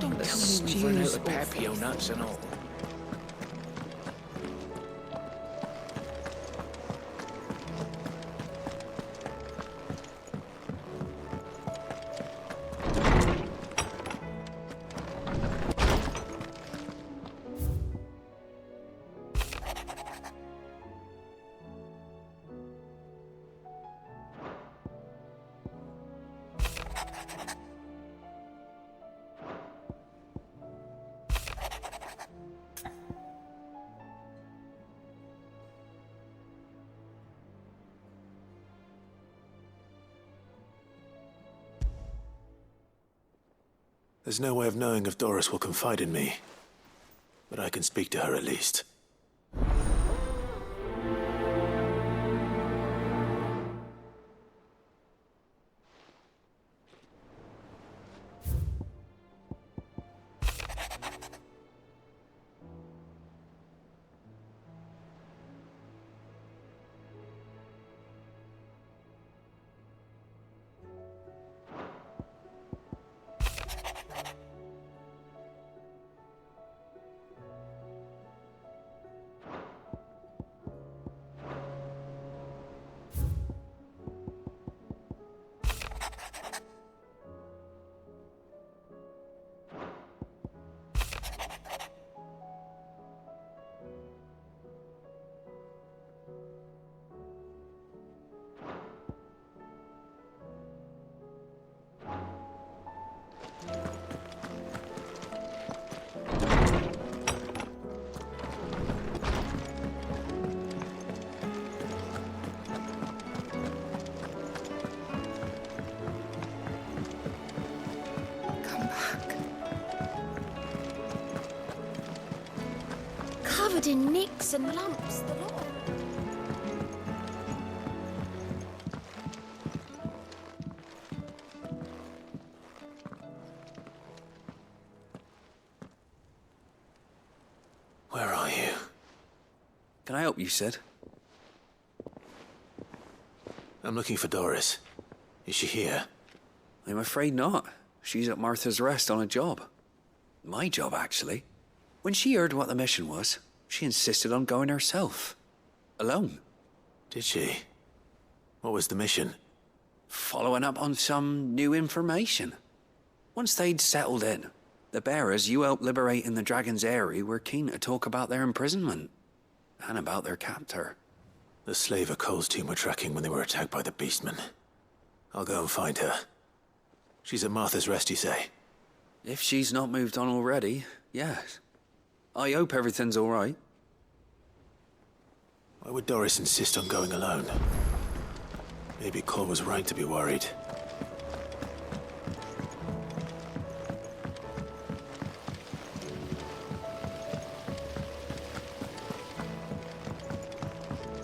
Don't tell me we've run out of Papio nuts and all. There's no way of knowing if Doris will confide in me, but I can speak to her at least. Covered in nicks and lumps, the lot. Where are you? Can I help you, Sid? I'm looking for Doris. Is she here? I'm afraid not. She's at Martha's Rest on a job. My job, actually. When she heard what the mission was, she insisted on going herself. Alone. Did she? What was the mission? Following up on some new information. Once they'd settled in, the bearers you helped liberate in the Dragon's Eyrie were keen to talk about their imprisonment. And about their captor. The slaver Cole's team were tracking when they were attacked by the Beastmen. I'll go and find her. She's at Martha's Rest, you say? If she's not moved on already, yes. I hope everything's all right. Why would Doris insist on going alone? Maybe Cole was right to be worried.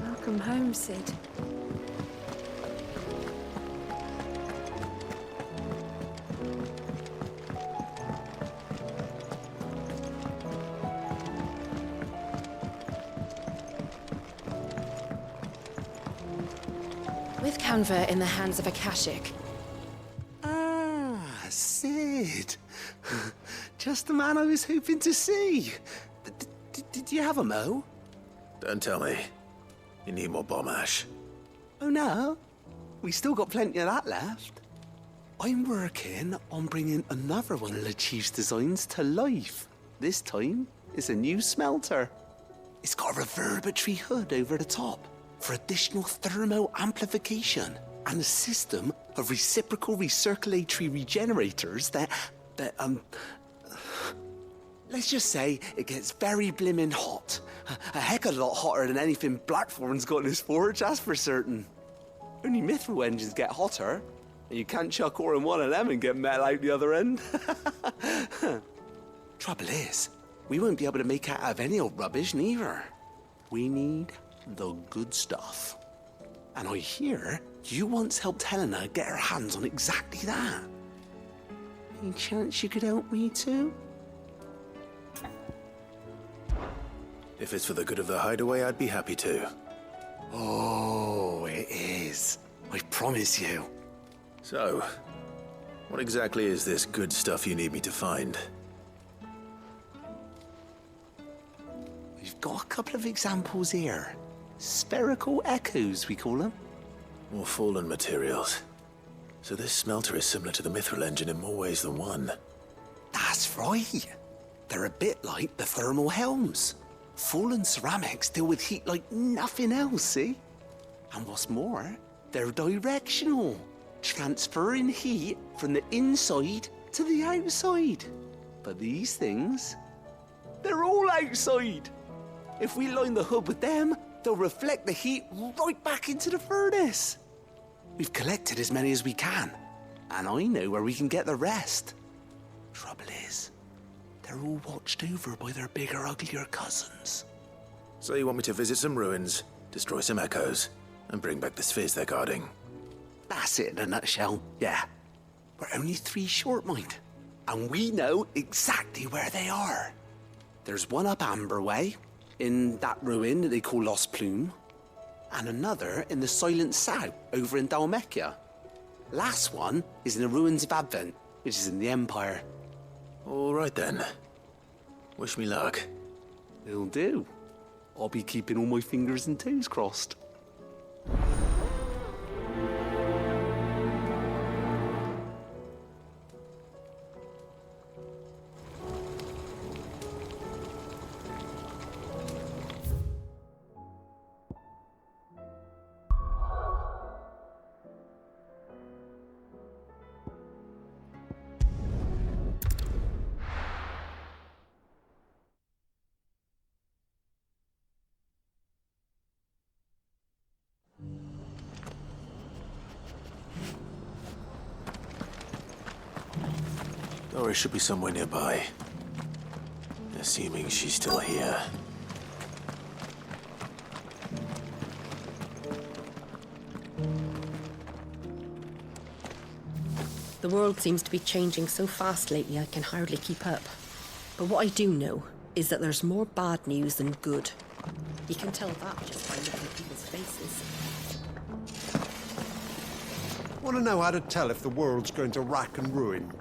Welcome home, Sid. With Canva in the hands of Akashic. Ah, Sid. Just the man I was hoping to see. Did you have a mo? Don't tell me. You need more bomb ash. Oh no, we still got plenty of that left. I'm working on bringing another one of the Chief's designs to life. This time, it's a new smelter. It's got a reverberatory hood over the top for additional thermo amplification and a system of reciprocal recirculatory regenerators that let's just say it gets very blimmin' hot. A heck of a lot hotter than anything Blackthorn's got in his forge, that's for certain. Only mithril engines get hotter, and you can't chuck ore in one of them and get metal out the other end. Trouble is, we won't be able to make out of any old rubbish neither. We need the good stuff. And I hear you once helped Helena get her hands on exactly that. Any chance you could help me too? If it's for the good of the hideaway, I'd be happy to. Oh, it is. I promise you. So, what exactly is this good stuff you need me to find? got a couple of examples here. Spherical echoes, we call them. More fallen materials. So this smelter is similar to the Mithril engine in more ways than one. That's right. They're a bit like the thermal helms. Fallen ceramics deal with heat like nothing else, see? And what's more, they're directional, transferring heat from the inside to the outside. But these things, they're all outside. If we line the hood with them, they'll reflect the heat right back into the furnace. We've collected as many as we can, and I know where we can get the rest. Trouble is, they're all watched over by their bigger, uglier cousins. So you want me to visit some ruins, destroy some echoes, and bring back the spheres they're guarding? That's it in a nutshell, yeah. We're only 3 short, mind, and we know exactly where they are. There's one up Amber Way, in that ruin that they call Lost Plume, and another in the Silent South over in Dalmekia. Last one is in the ruins of Advent, which is in the Empire. All right then. Wish me luck. It'll do. I'll be keeping all my fingers and toes crossed. Doris should be somewhere nearby. Assuming she's still here. The world seems to be changing so fast lately I can hardly keep up. But what I do know is that there's more bad news than good. You can tell that just by looking at people's faces. Want to know how to tell if the world's going to rack and ruin?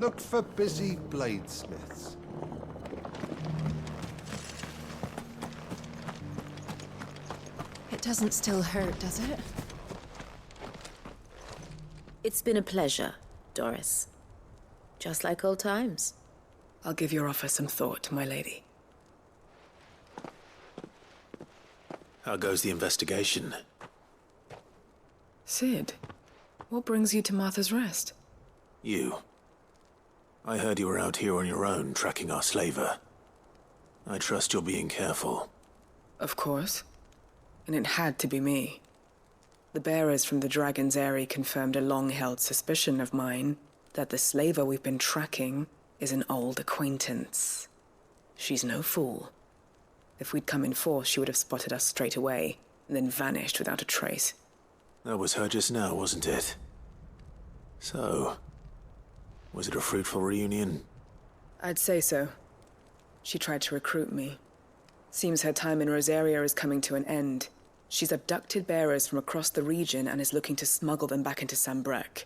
Look for busy bladesmiths. It doesn't still hurt, does it? It's been a pleasure, Doris. Just like old times. I'll give your offer some thought, my lady. How goes the investigation? Sid, what brings you to Martha's Rest? You. I heard you were out here on your own, tracking our slaver. I trust you're being careful. Of course. And it had to be me. The bearers from the Dragon's Eyrie confirmed a long-held suspicion of mine that the slaver we've been tracking is an old acquaintance. She's no fool. If we'd come in force, she would have spotted us straight away, and then vanished without a trace. That was her just now, wasn't it? So, was it a fruitful reunion? I'd say so. She tried to recruit me. Seems her time in Rosaria is coming to an end. She's abducted bearers from across the region and is looking to smuggle them back into Sambrec.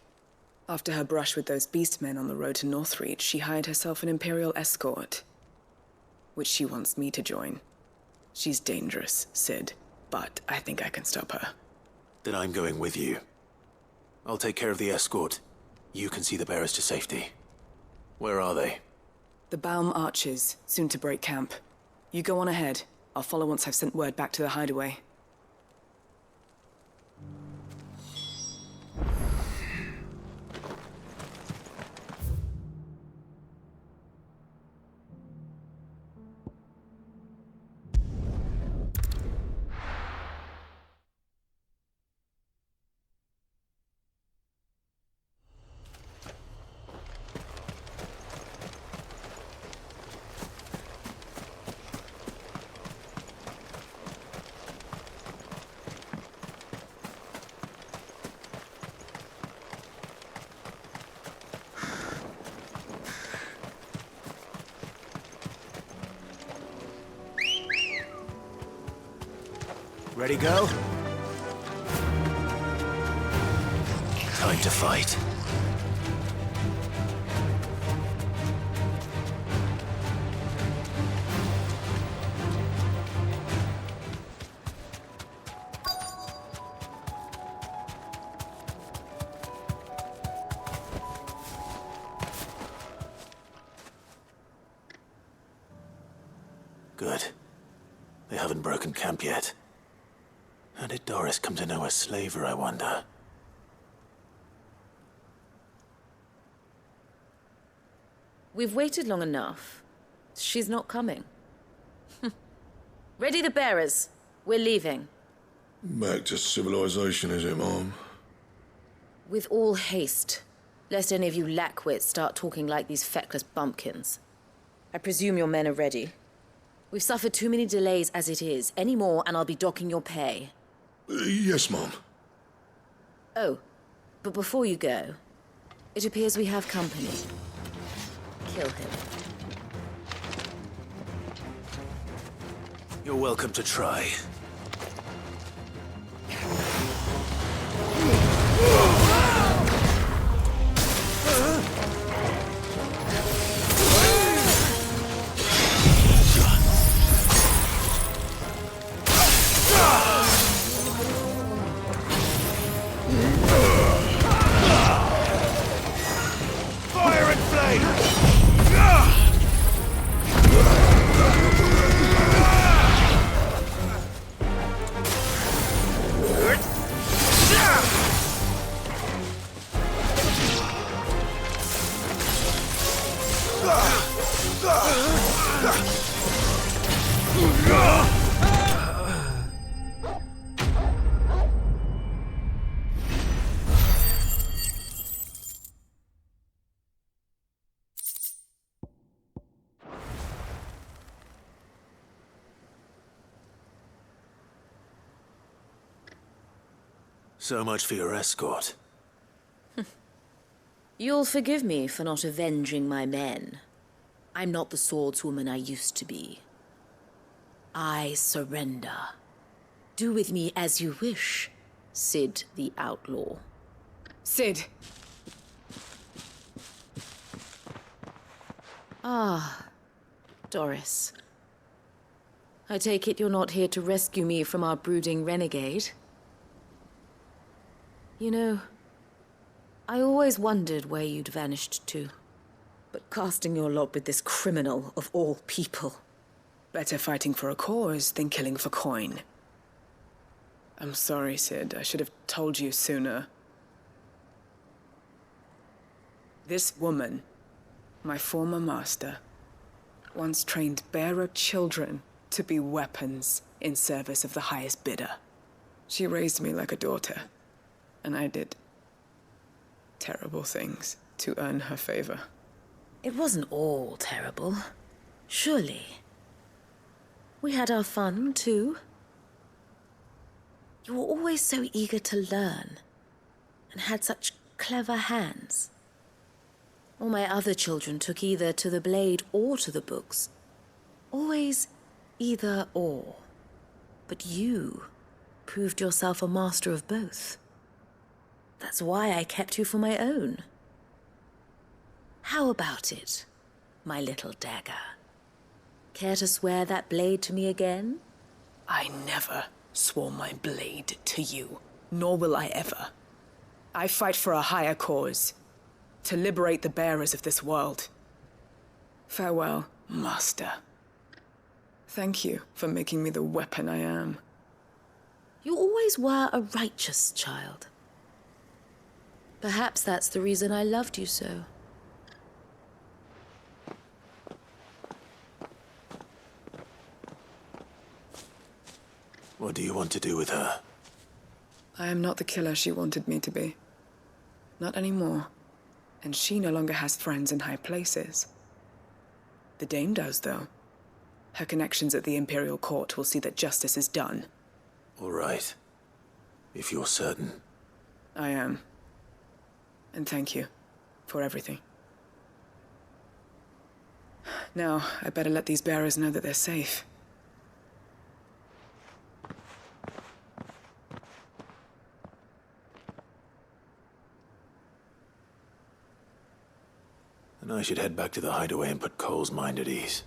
After her brush with those beastmen on the road to Northreach, she hired herself an Imperial escort, which she wants me to join. She's dangerous, Sid, but I think I can stop her. Then I'm going with you. I'll take care of the escort. You can see the bearers to safety. Where are they? The Baum Archers, soon to break camp. You go on ahead. I'll follow once I've sent word back to the hideaway. Ready, go? Time to fight. Good. They haven't broken camp yet. How did Doris come to know a slaver, I wonder? We've waited long enough. She's not coming. Ready the bearers. We're leaving. Back to civilization, is it, Mom? With all haste, lest any of you lackwits start talking like these feckless bumpkins. I presume your men are ready. We've suffered too many delays as it is. Any more, and I'll be docking your pay. Yes, Mom. Oh, but before you go, it appears we have company. Kill him. You're welcome to try. Fire and flame! So much for your escort. You'll forgive me for not avenging my men. I'm not the swordswoman I used to be. I surrender. Do with me as you wish, Cid the Outlaw. Cid! Ah, Doris. I take it you're not here to rescue me from our brooding renegade? You know, I always wondered where you'd vanished to. But casting your lot with this criminal of all people... Better fighting for a cause than killing for coin. I'm sorry, Cid. I should have told you sooner. This woman, my former master, once trained bearer children to be weapons in service of the highest bidder. She raised me like a daughter, and I did terrible things to earn her favor. It wasn't all terrible, surely. We had our fun, too. You were always so eager to learn, and had such clever hands. All my other children took either to the blade or to the books. Always either or. But you proved yourself a master of both. That's why I kept you for my own. How about it, my little dagger? Care to swear that blade to me again? I never swore my blade to you, nor will I ever. I fight for a higher cause, to liberate the bearers of this world. Farewell, Master. Thank you for making me the weapon I am. You always were a righteous child. Perhaps that's the reason I loved you so. What do you want to do with her? I am not the killer she wanted me to be. Not anymore. And she no longer has friends in high places. The Dame does, though. Her connections at the Imperial Court will see that justice is done. All right. If you're certain. I am. And thank you for everything. Now, I better let these bearers know that they're safe. And I should head back to the hideaway and put Cole's mind at ease.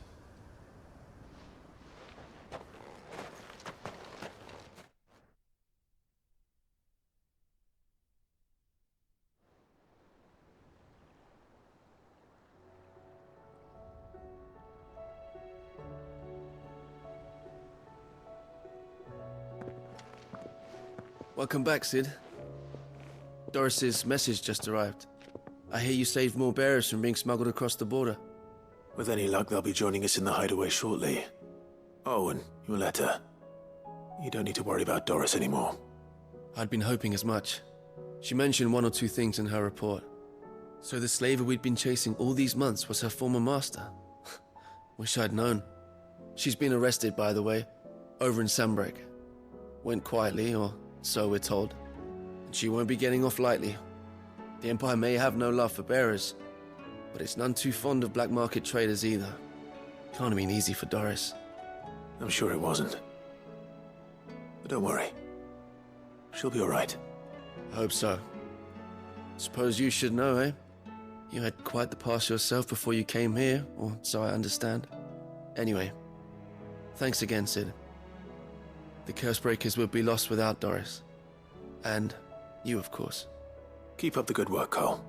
Welcome back, Sid. Doris's message just arrived. I hear you saved more bearers from being smuggled across the border. With any luck, they'll be joining us in the hideaway shortly. Oh, and your letter. You don't need to worry about Doris anymore. I'd been hoping as much. She mentioned one or two things in her report. So the slaver we'd been chasing all these months was her former master. Wish I'd known. She's been arrested, by the way, over in Sanbreque. Went quietly, or so we're told. And she won't be getting off lightly. The Empire may have no love for bearers, but it's none too fond of black market traders either. Can't have been easy for Doris. I'm sure it wasn't. But don't worry. She'll be all right. I hope so. Suppose you should know, eh? You had quite the past yourself before you came here, or so I understand. Anyway, thanks again, Sid. The Cursebreakers would be lost without Doris. And you, of course. Keep up the good work, Cole.